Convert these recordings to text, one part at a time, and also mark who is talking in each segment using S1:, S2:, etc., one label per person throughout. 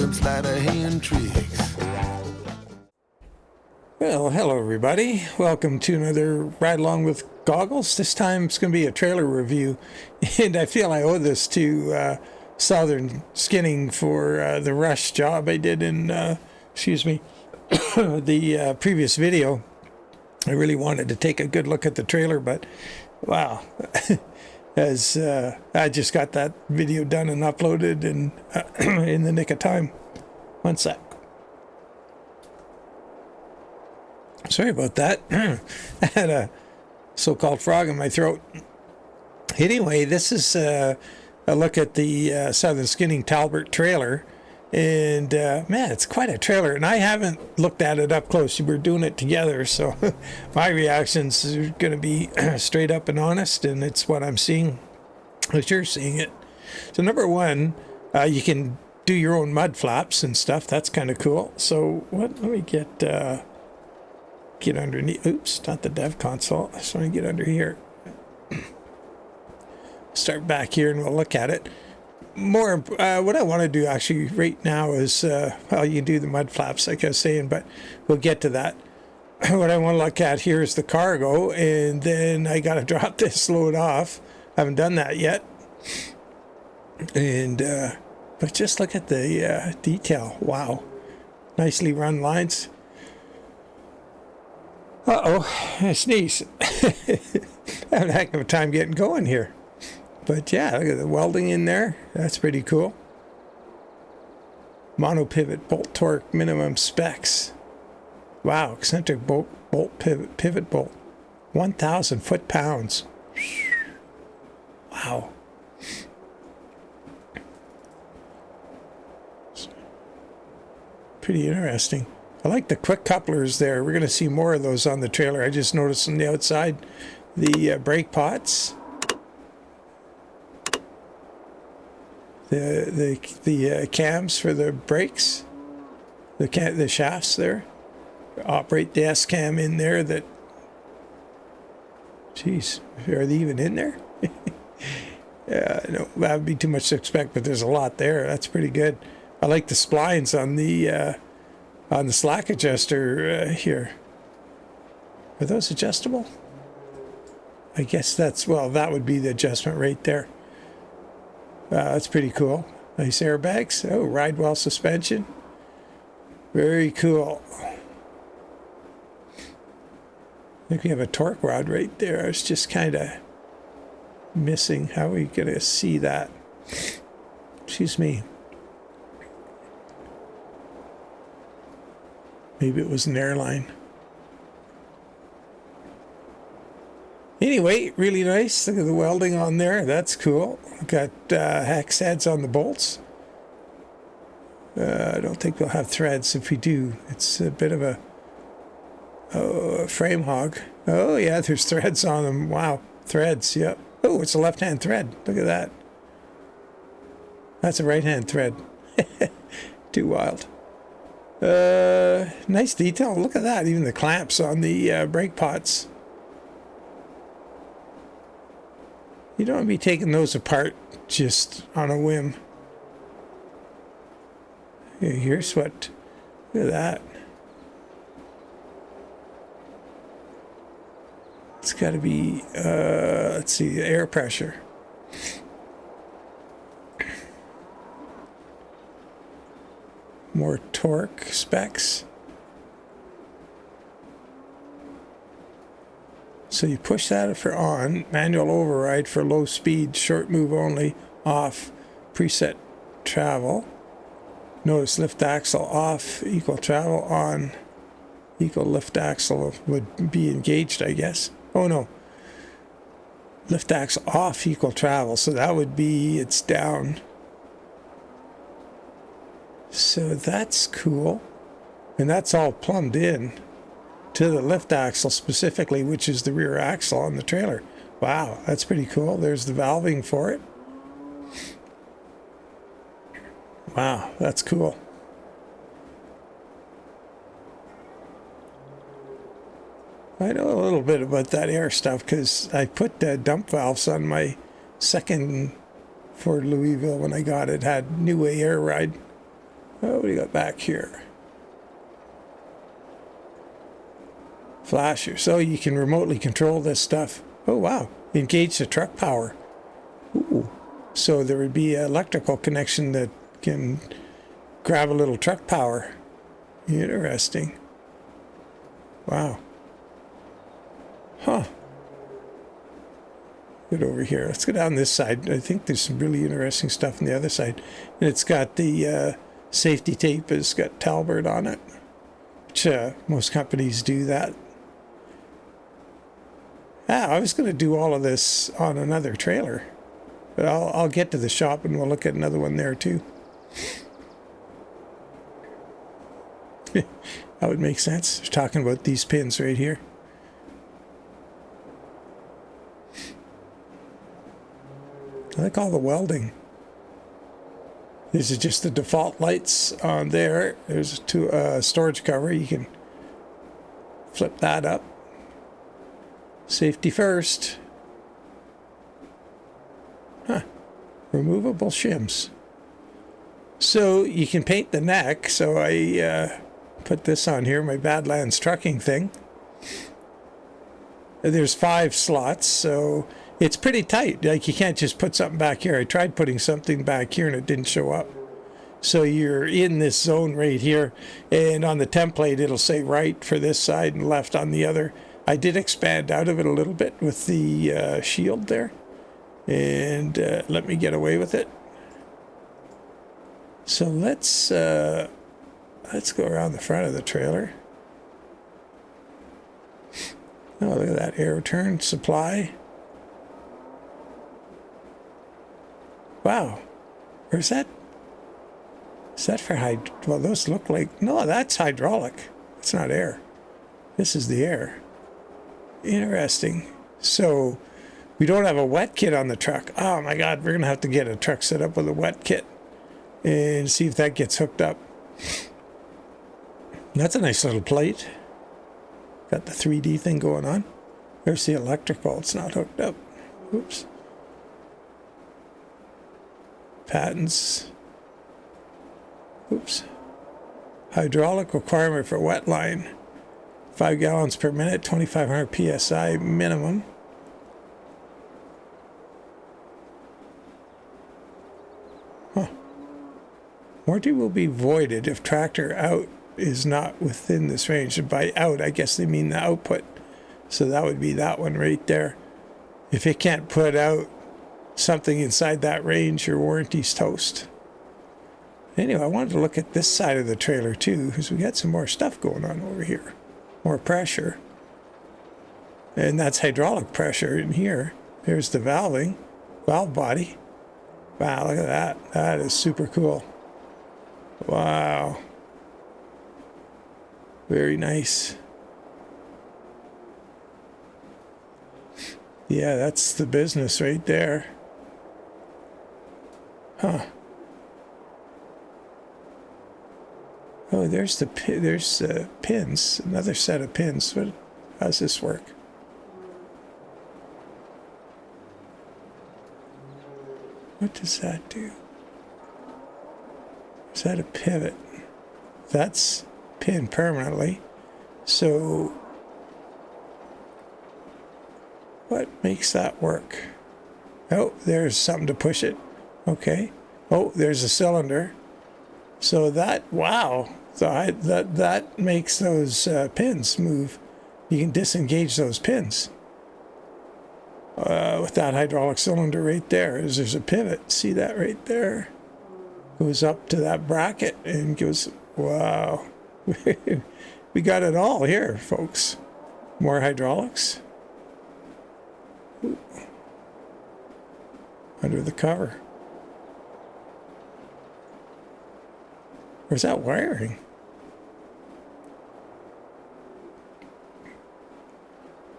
S1: some sleight of hand tricks.
S2: Well, hello everybody. Welcome to another Ride Along with Goggles. This time it's going to be a trailer review, and I feel I owe this to Southern Skinning for the rush job I did in, the previous video. I really wanted to take a good look at the trailer, but wow, as I just got that video done and uploaded and in the nick of time. One sec. Sorry about that. I had a so-called frog in my throat. Anyway, this is a look at the Southern Skinning Talbert trailer. And man, it's quite a trailer. And I haven't looked at it up close. We're doing it together. So my reactions are going to be straight up and honest. And it's what I'm seeing as you're seeing it. So number one, you can do your own mud flaps and stuff. That's kind of cool. So let me get underneath. Oops, not the dev console. I just want to get under here. Start back here and we'll look at it. More, what I want to do actually right now is, well, you can do the mud flaps like I was saying, but we'll get to that. What I want to look at here is the cargo, and then I got to drop this load off. I haven't done that yet. And, but just look at the detail. Wow. Nicely run lines. Uh-oh, I sneeze. Having a heck of a time getting going here. But yeah, look at the welding in there. That's pretty cool. Monopivot bolt torque minimum specs. Wow, eccentric bolt pivot bolt. 1,000 foot-pounds. Wow. Pretty interesting. I like the quick couplers there. We're going to see more of those on the trailer. I just noticed on the outside the brake pots. The cams for the brakes. The shafts there. Operate the S cam in there that... Jeez, are they even in there? No, that would be too much to expect, but there's a lot there. That's pretty good. I like the splines on the slack adjuster here. Are those adjustable? I guess that's, well, that would be the adjustment right there. That's pretty cool. Nice airbags. Oh, ride well suspension. Very cool. I think we have a torque rod right there. I was just kind of missing. How are we going to see that? Excuse me. Maybe it was an airline. Anyway, really nice. Look at the welding on there. That's cool. Got hex heads on the bolts. I don't think we'll have threads. If we do, it's a bit of a frame hog. Oh, yeah, there's threads on them. Wow, threads, yep. Oh, it's a left-hand thread. Look at that. That's a right-hand thread. Too wild. Nice detail. Look at that. Even the clamps on the brake pots. You don't want to be taking those apart just on a whim. Here's what. Look at that. It's got to be, let's see, air pressure. More torque specs. So you push that for on, manual override for low speed, short move only, off, preset travel. Notice lift axle off, equal travel on, equal lift axle would be engaged, I guess. Oh no. Lift axle off, equal travel. So that would be, it's down. So that's cool. And that's all plumbed in to the lift axle specifically, which is the rear axle on the trailer. Wow, that's pretty cool. There's the valving for it. Wow, that's cool. I know a little bit about that air stuff because I put dump valves on my second Ford Louisville when I got it. Had New Way air ride. Oh, what do you got back here? Flasher. So you can remotely control this stuff. Oh, wow. Engage the truck power. Ooh. So there would be an electrical connection that can grab a little truck power. Interesting. Wow. Huh. Get over here. Let's go down this side. I think there's some really interesting stuff on the other side. And it's got the safety tape. It's got Talbert on it. Which most companies do that. I was going to do all of this on another trailer. But I'll get to the shop and we'll look at another one there too. That would make sense. We're talking about these pins right here. I like all the welding. These are just the default lights on there. There's a storage cover. You can flip that up. Safety first. Huh. Removable shims. So you can paint the neck. So I put this on here, my Badlands trucking thing. There's 5 slots, so it's pretty tight. Like, you can't just put something back here. I tried putting something back here and it didn't show up. So you're in this zone right here, and on the template it'll say right for this side and left on the other. I did expand out of it a little bit with the shield there, and let me get away with it. So let's go around the front of the trailer. Oh, look at that air return supply. Wow. Or is that for well, those look like, no, that's hydraulic. It's not air. This is the air. Interesting. So we don't have a wet kit on the truck. Oh my God, we're going to have to get a truck set up with a wet kit and see if that gets hooked up. That's a nice little plate. Got the 3D thing going on. There's the electrical. It's not hooked up. Oops. Patents. Oops. Hydraulic requirement for wet line. 5 gallons per minute, 2,500 PSI minimum. Huh. Warranty will be voided if tractor out is not within this range. And by out, I guess they mean the output. So that would be that one right there. If it can't put out something inside that range, your warranty's toast. Anyway, I wanted to look at this side of the trailer too, because we got some more stuff going on over here. More pressure. And that's hydraulic pressure in here. There's the valve body. Wow, look at that. That is super cool. Wow. Very nice. Yeah, that's the business right there. Huh. Oh, there's the pins. Another set of pins. How's this work? What does that do? Is that a pivot? That's pinned permanently. So what makes that work? Oh, there's something to push it. Okay. Oh, there's a cylinder. So that, wow, so that makes those pins move. You can disengage those pins with that hydraulic cylinder right there. There's a pivot. See that right there? Goes up to that bracket and goes, wow. We got it all here, folks. More hydraulics. Ooh. Under the cover. Where's that wiring?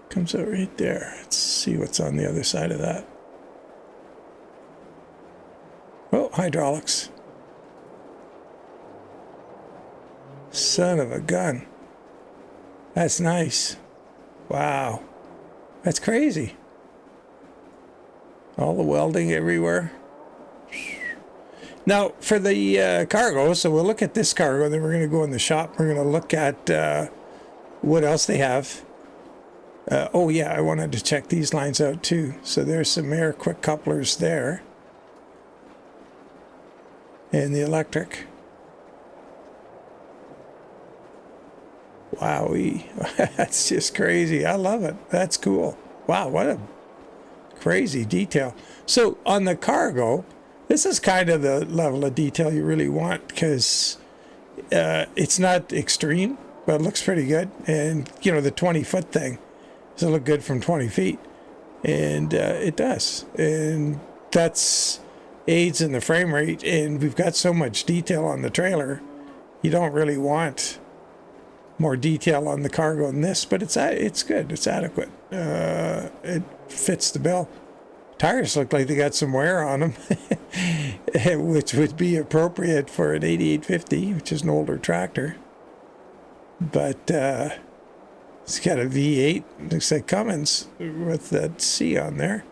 S2: Comes out right there. Let's see what's on the other side of that. Oh, hydraulics. Son of a gun. That's nice. Wow. That's crazy. All the welding everywhere. Now, for the cargo, so we'll look at this cargo, then we're going to go in the shop. We're going to look at what else they have. Oh, yeah, I wanted to check these lines out, too. So there's some air quick couplers there. And the electric. Wowee. That's just crazy. I love it. That's cool. Wow, what a crazy detail. So on the cargo, this is kind of the level of detail you really want, because it's not extreme, but it looks pretty good. And, you know, the 20-foot thing, does it look good from 20 feet? And it does. And that's aids in the frame rate. And we've got so much detail on the trailer, you don't really want more detail on the cargo than this, but it's good. It's adequate. It fits the bill. Tires look like they got some wear on them, which would be appropriate for an 8850, which is an older tractor. But it's got a V8. Looks like Cummins with that C on there.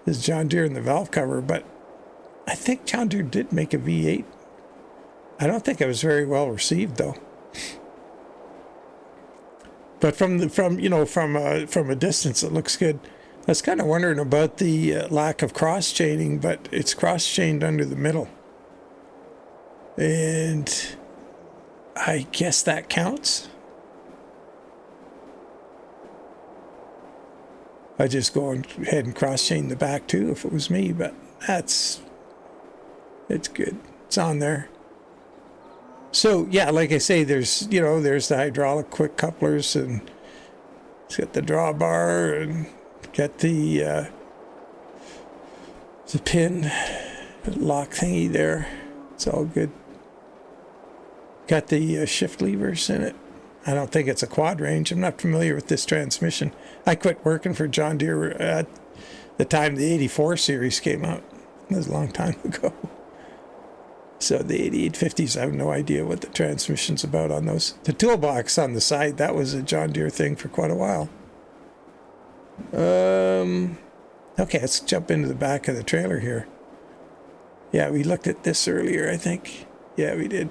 S2: There's John Deere in the valve cover, but I think John Deere did make a V8. I don't think it was very well received, though. But from a distance, it looks good. I was kind of wondering about the lack of cross chaining, but it's cross chained under the middle, and I guess that counts. I just go ahead and cross chain the back too if it was me, but it's good. It's on there. So yeah, like I say, there's the hydraulic quick couplers, and it's got the drawbar, and got the pin lock thingy there. It's all good. Got the shift levers in it. I don't think it's a quad range. I'm not familiar with this transmission. I quit working for John Deere at the time the 84 series came out. That was a long time ago. So the 8850s, I have no idea what the transmission's about on those. The toolbox on the side, that was a John Deere thing for quite a while. Okay, let's jump into the back of the trailer here. Yeah, we looked at this earlier, I think. Yeah, we did.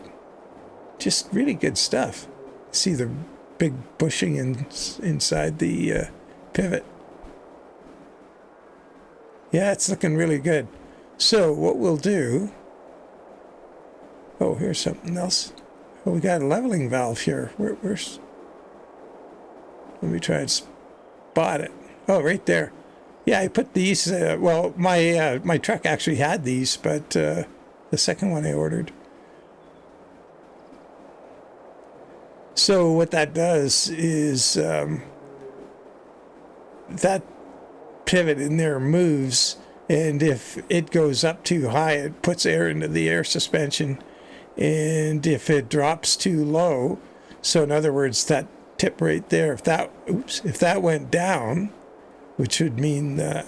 S2: Just really good stuff. See the big bushing inside the pivot. Yeah, it's looking really good. So what we'll do... Oh, here's something else. Oh, we got a leveling valve here. Where's... Let me try and spot it. Oh, right there. Yeah, I put these... well, my truck actually had these, but the second one I ordered. So what that does is that pivot in there moves, and if it goes up too high, it puts air into the air suspension. And if it drops too low, so in other words, that tip right there, if that went down, which would mean that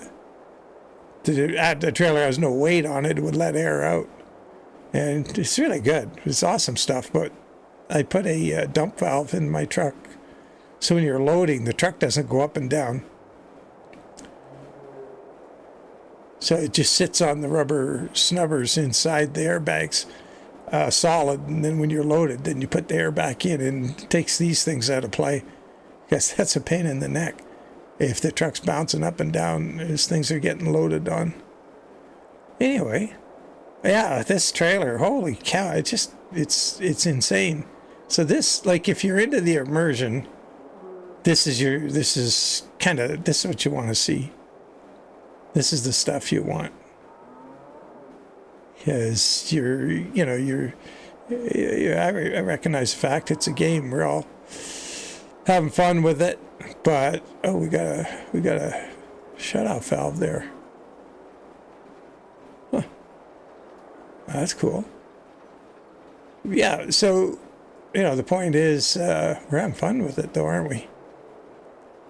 S2: the trailer has no weight on it, it would let air out. And it's really good. It's awesome stuff. But I put a dump valve in my truck, so when you're loading, the truck doesn't go up and down. So it just sits on the rubber snubbers inside the airbags. Solid, and then when you're loaded, then you put the air back in, and it takes these things out of play, because that's a pain in the neck if the truck's bouncing up and down as things are getting loaded on. Anyway, yeah, this trailer, holy cow, it's insane. So this, like, if you're into the immersion, this is what you want to see. This is the stuff you want. Because I recognize the fact it's a game. We're all having fun with it, but we got a shutoff valve there. Huh. That's cool. Yeah. So, the point is, we're having fun with it, though, aren't we?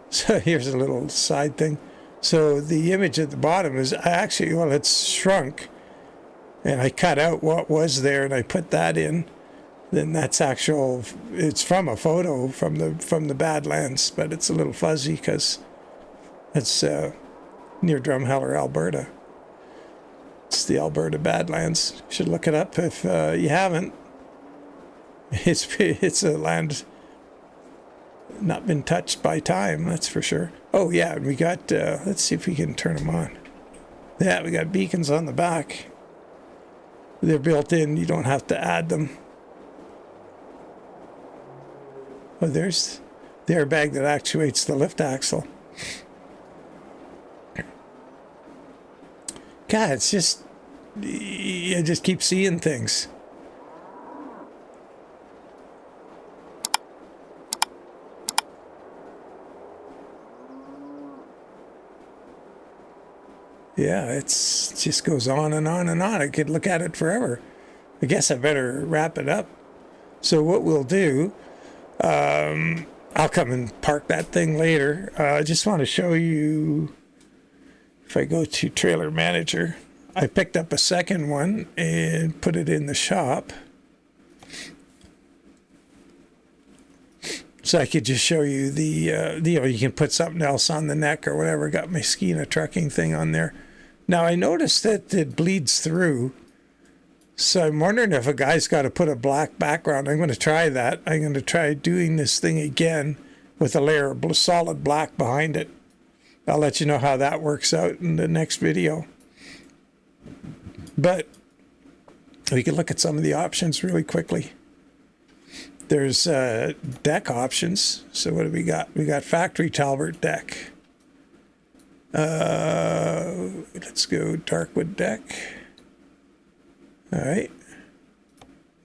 S2: So here's a little side thing. So the image at the bottom is it's shrunk. And I cut out what was there, and I put that in. Then that's it's from a photo from the Badlands, but it's a little fuzzy because it's near Drumheller, Alberta. It's the Alberta Badlands. You should look it up if you haven't. It's a land not been touched by time, that's for sure. Oh yeah, we got, let's see if we can turn them on. Yeah, we got beacons on the back. They're built in, you don't have to add them. Oh, there's the airbag that actuates the lift axle. God, it's just, you just keep seeing things. Yeah, it just goes on and on and on. I could look at it forever. I guess I better wrap it up. So what we'll do, I'll come and park that thing later. I just want to show you, if I go to Trailer Manager, I picked up a second one and put it in the shop. So I could just show you the, you can put something else on the neck or whatever. Got my Skena trucking thing on there. Now I noticed that it bleeds through. So I'm wondering if a guy's got to put a black background. I'm going to try that. I'm going to try doing this thing again with a layer of solid black behind it. I'll let you know how that works out in the next video. But we can look at some of the options really quickly. There's deck options. So what do we got? We got factory Talbert deck. Let's go darkwood deck. All right.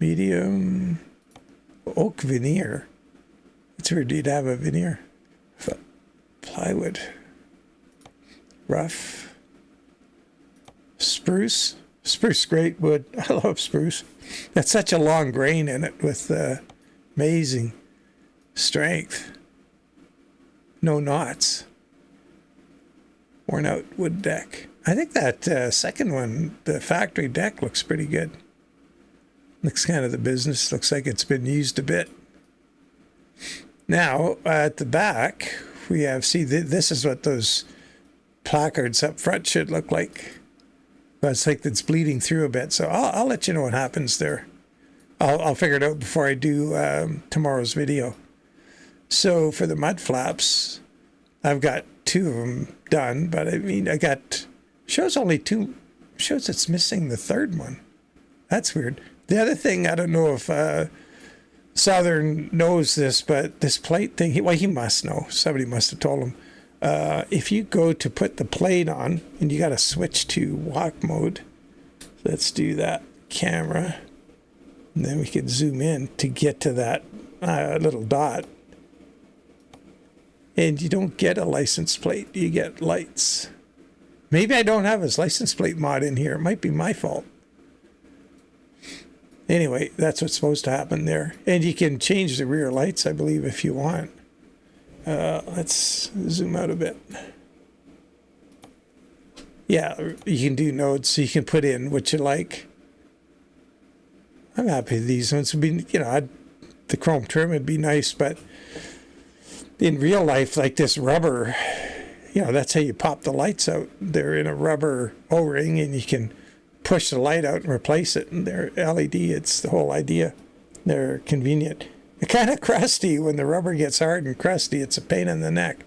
S2: Medium oak veneer. It's weird. You'd have a veneer. Plywood. Rough. Spruce. Spruce, great wood. I love spruce. That's such a long grain in it with amazing strength. No knots. Worn out wood deck. I think that second one, the factory deck, looks pretty good. Looks kind of the business. Looks like it's been used a bit. Now, at the back, we have, see, this is what those placards up front should look like. But it's like it's bleeding through a bit. So I'll let you know what happens there. I'll figure it out before I do tomorrow's video. So for the mud flaps, I've got 2 of them done. But I mean, I got, shows only 2, shows it's missing the third one. That's weird. The other thing, I don't know if Southern knows this, but this plate thing, he must know. Somebody must have told him. If you go to put the plate on, and you got to switch to walk mode. Let's do that. Camera. And then we can zoom in to get to that little dot. And you don't get a license plate. You get lights. Maybe I don't have his license plate mod in here. It might be my fault. Anyway, that's what's supposed to happen there. And you can change the rear lights, I believe, if you want. Let's zoom out a bit. Yeah, you can do nodes, so you can put in what you like. I'm happy these ones would be, you know, the chrome trim would be nice, but in real life, like this rubber, you know, that's how you pop the lights out. They're in a rubber O-ring, and you can push the light out and replace it. And they're LED, it's the whole idea. They're convenient. They're kind of crusty. When the rubber gets hard and crusty, it's a pain in the neck.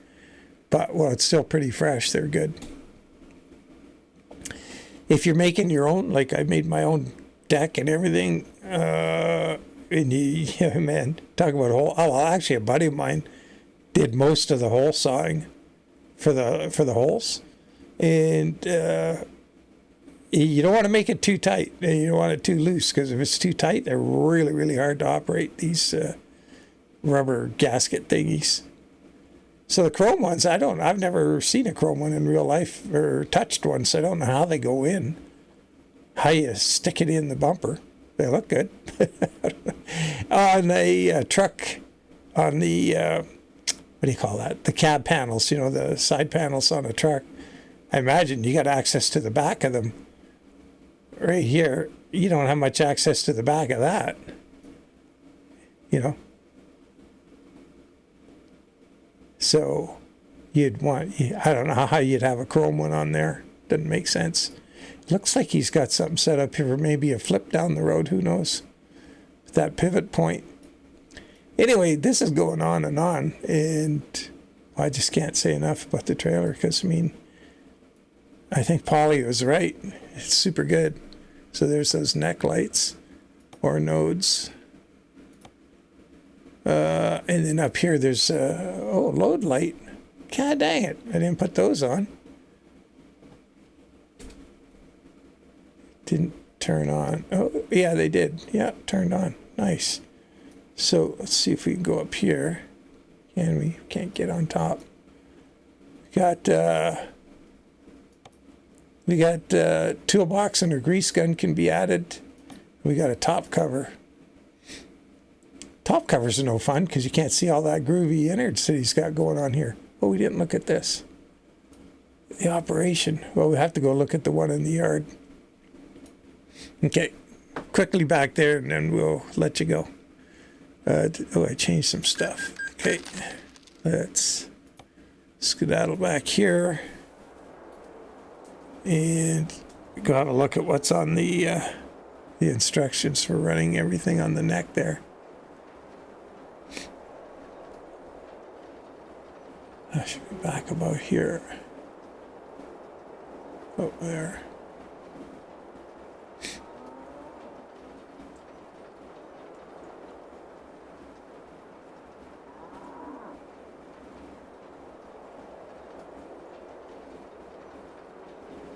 S2: But, well, it's still pretty fresh. They're good. If you're making your own, like I made my own deck and everything, and yeah, man, talk about hole. Oh, well, actually, a buddy of mine did most of the hole sawing for the holes, and you don't want to make it too tight, and you don't want it too loose, because if it's too tight, they're really, really hard to operate, these rubber gasket thingies. So the chrome ones, I've never seen a chrome one in real life or touched one, so I don't know how they go in, how you stick it in the bumper. They look good. On a truck, on the, what do you call that? The cab panels, you know, the side panels on a truck. I imagine you got access to the back of them. Right here, you don't have much access to the back of that. You know? So you'd want, I don't know how you'd have a chrome one on there. Doesn't make sense. Looks like he's got something set up here for maybe a flip down the road. Who knows? That pivot point. Anyway, this is going on, and I just can't say enough about the trailer because, I mean, I think Pauly was right. It's super good. So there's those neck lights or nodes. And then up here there's load light. God dang it, I didn't put those on. Didn't turn on. Oh yeah, they did. Yeah, turned on. Nice. So let's see if we can go up here. Can we? Can't get on top. We got toolbox and a grease gun can be added. We got a top cover. Top covers are no fun because you can't see all that groovy innards that he's got going on here. Oh, we didn't look at this. The operation. Well, we have to go look at the one in the yard. Okay, quickly back there and then we'll let you go. I changed some stuff. Okay, let's skedaddle back here and go have a look at what's on the instructions for running everything on the neck there. I should be back about here. Oh, there.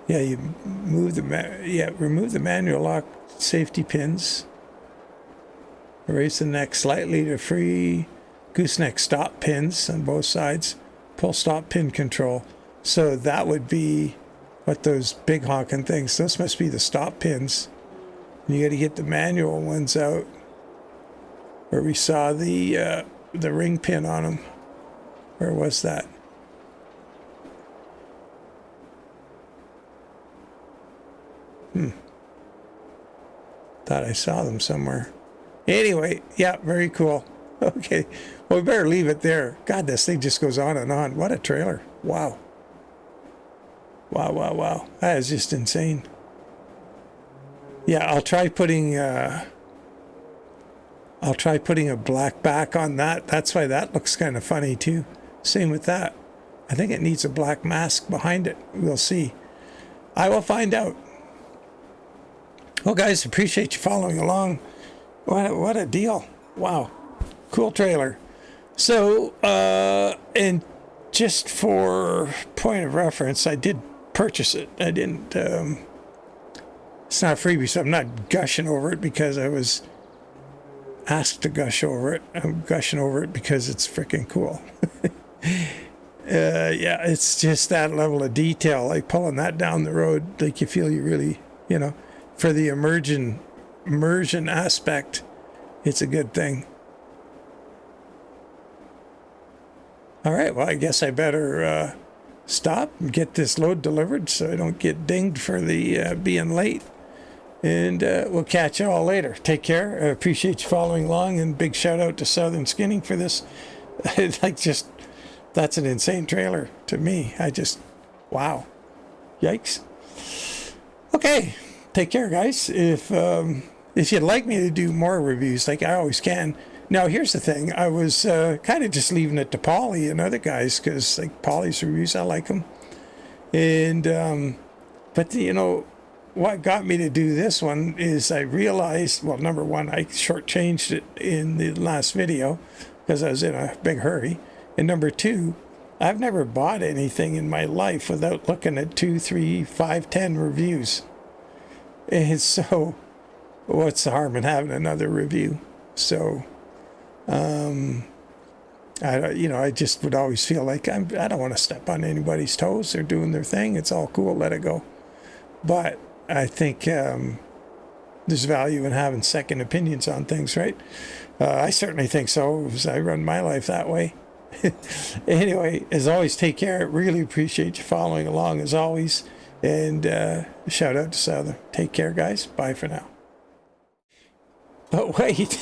S2: Yeah, you move remove the manual lock safety pins. Raise the neck slightly to free gooseneck stop pins on both sides. Pull stop pin control. So that would be what those big honking things. Those must be the stop pins. You got to get the manual ones out, where we saw the ring pin on them. Where was that? Thought I saw them somewhere. Anyway, yeah, very cool. Okay, well, we better leave it there. God, this thing just goes on and on. What a trailer. Wow. Wow. That is just insane. Yeah, I'll try putting a black back on that. That's why that looks kind of funny too. Same with that. I think it needs a black mask behind it. We'll see. I will find out. Well, guys, appreciate you following along. What a deal. Wow. Cool trailer. So, and just for point of reference, I did purchase it. I didn't, it's not a freebie, so I'm not gushing over it because I was asked to gush over it. I'm gushing over it because it's freaking cool. Yeah, it's just that level of detail, like pulling that down the road, like you feel you really, for the immersion aspect, it's a good thing. All right, well, I guess I better stop and get this load delivered so I don't get dinged for the being late. And we'll catch you all later. Take care. I appreciate you following along, and big shout out to Southern Skinning for this. That's an insane trailer to me. Wow. Yikes. Okay. Take care, guys. If you'd like me to do more reviews, like I always can. Now, here's the thing. I was kind of just leaving it to Pauly and other guys because, like, Pauly's reviews, I like them. And, but, what got me to do this one is I realized, well, number one, I shortchanged it in the last video because I was in a big hurry. And number two, I've never bought anything in my life without looking at 2, 3, 5, 10 reviews. And so, what's the harm in having another review? So, I just would always feel like I don't want to step on anybody's toes. They're doing their thing. It's all cool. Let it go. But I think there's value in having second opinions on things, right? I certainly think so, because I run my life that way. Anyway, as always, take care. Really appreciate you following along, as always. And shout out to Southern. Take care, guys. Bye for now. But wait,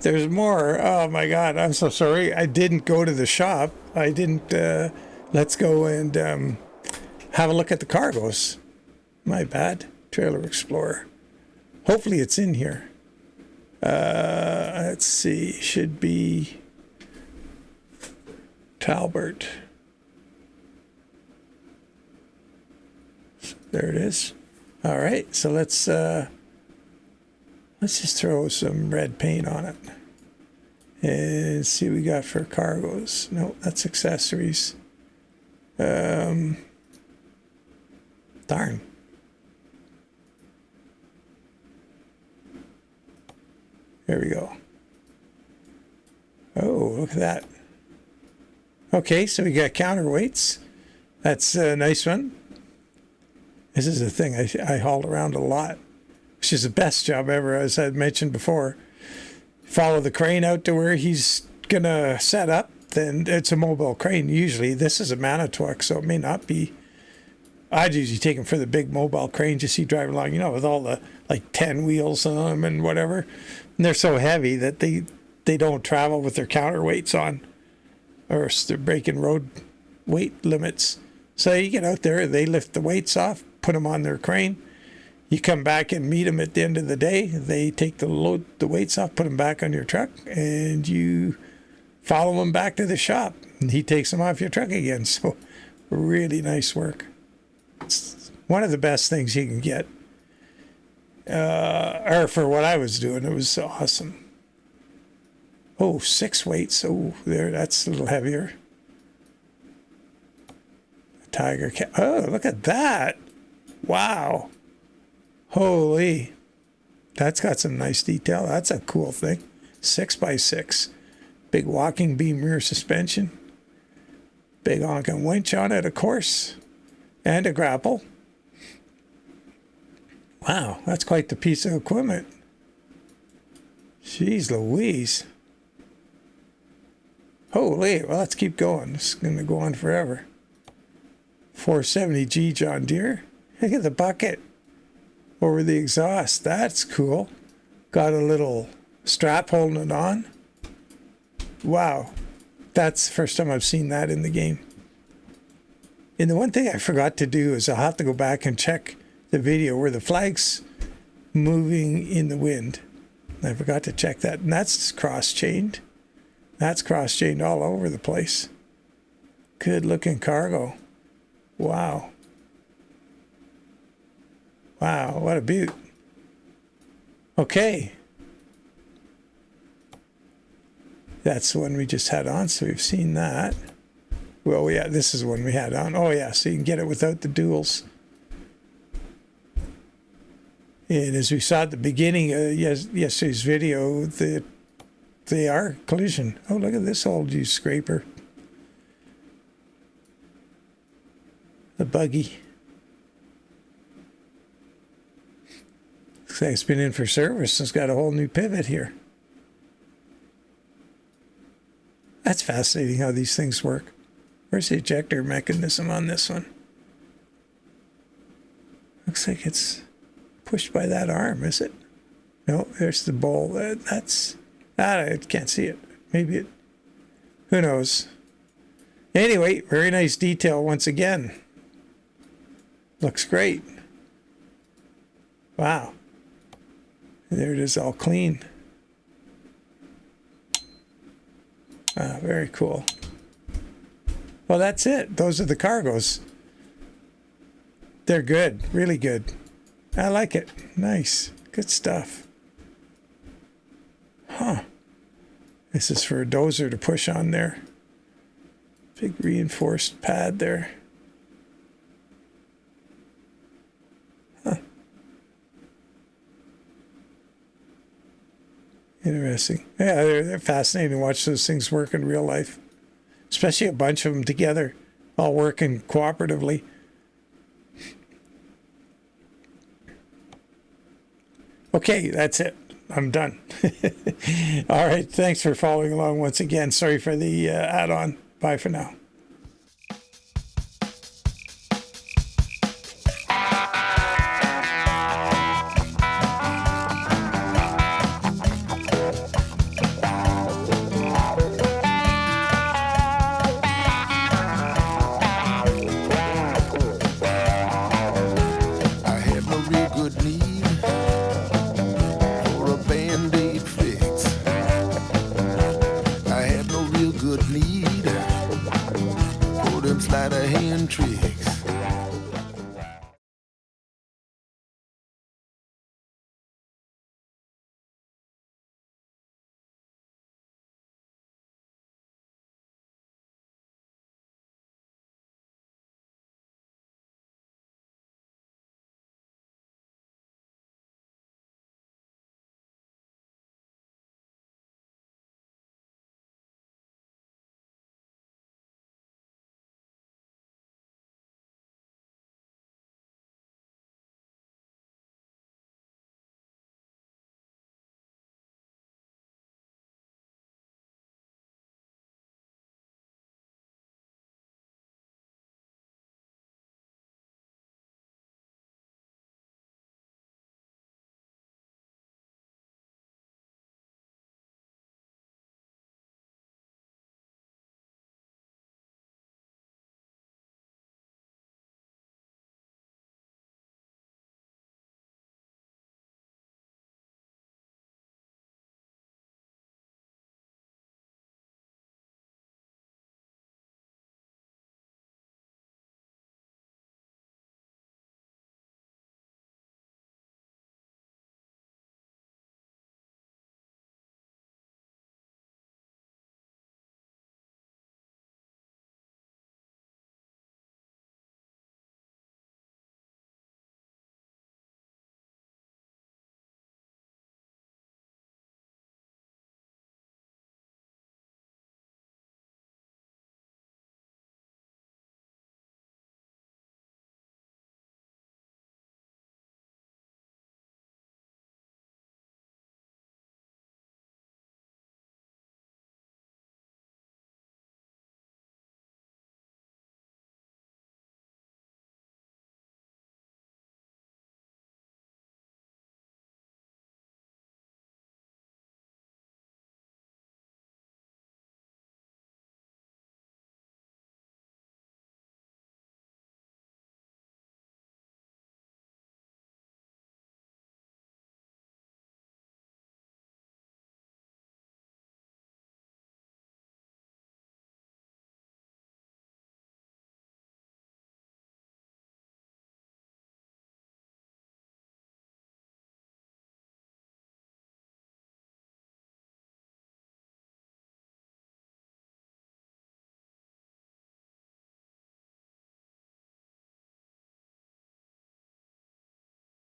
S2: there's more. Oh my God, I'm so sorry. I didn't go to the shop. I didn't. Let's go and have a look at the cargoes. My bad. Trailer Explorer. Hopefully it's in here. Let's see. Should be Talbert. There it is. All right. So let's just throw some red paint on it and see what we got for cargos. No, that's accessories. Darn. There we go. Oh, look at that. Okay, so we got counterweights. That's a nice one. This is a thing I hauled around a lot, which is the best job ever, as I mentioned before. Follow the crane out to where he's going to set up, then it's a mobile crane. Usually this is a Manitowoc, so it may not be. I'd usually take them for the big mobile cranes you see driving along, you know, with all the like 10 wheels on them and whatever. And they're so heavy that they don't travel with their counterweights on, or they're breaking road weight limits. So you get out there, they lift the weights off, put them on their crane. You come back and meet them at the end of the day. They take the weights off, put them back on your truck, and you follow them back to the shop. And he takes them off your truck again. So really nice work. It's one of the best things you can get. Or for what I was doing, it was awesome. Oh, 6 weights. Oh, there, that's a little heavier. Tiger cat. Oh, look at that. Wow. Holy. That's got some nice detail. That's a cool thing. 6x6. Big walking beam rear suspension. Big honking winch on it, of course. And a grapple. Wow, that's quite the piece of equipment. Jeez Louise. Holy, well, let's keep going. This is going to go on forever. 470G John Deere. Look at the bucket over the exhaust. That's cool. Got a little strap holding it on. Wow. That's the first time I've seen that in the game. And the one thing I forgot to do is I'll have to go back and check the video where the flag's moving in the wind. I forgot to check that. And that's cross-chained. That's cross-chained all over the place. Good looking cargo. Wow. Wow, what a beaut. Okay. That's the one we just had on, so we've seen that. Well, yeah, this is the one we had on. Oh, yeah, so you can get it without the duals. And as we saw at the beginning of yesterday's video, they are collision. Oh, look at this old used scraper. The buggy. Looks like it's been in for service. It's got a whole new pivot here. That's fascinating how these things work. Where's the ejector mechanism on this one? Looks like it's pushed by that arm, is it? No, there's the bowl. That's... I can't see it. Maybe it... Who knows? Anyway, very nice detail once again. Looks great. Wow. There it is, all clean. Ah, very cool. Well, that's it. Those are the cargos. They're good. Really good. I like it. Nice. Good stuff. Huh. This is for a dozer to push on there. Big reinforced pad there. Huh. Interesting. Yeah, they're fascinating to watch those things work in real life. Especially a bunch of them together, all working cooperatively. Okay, that's it. I'm done. All right, thanks for following along once again. Sorry for the add-on. Bye for now.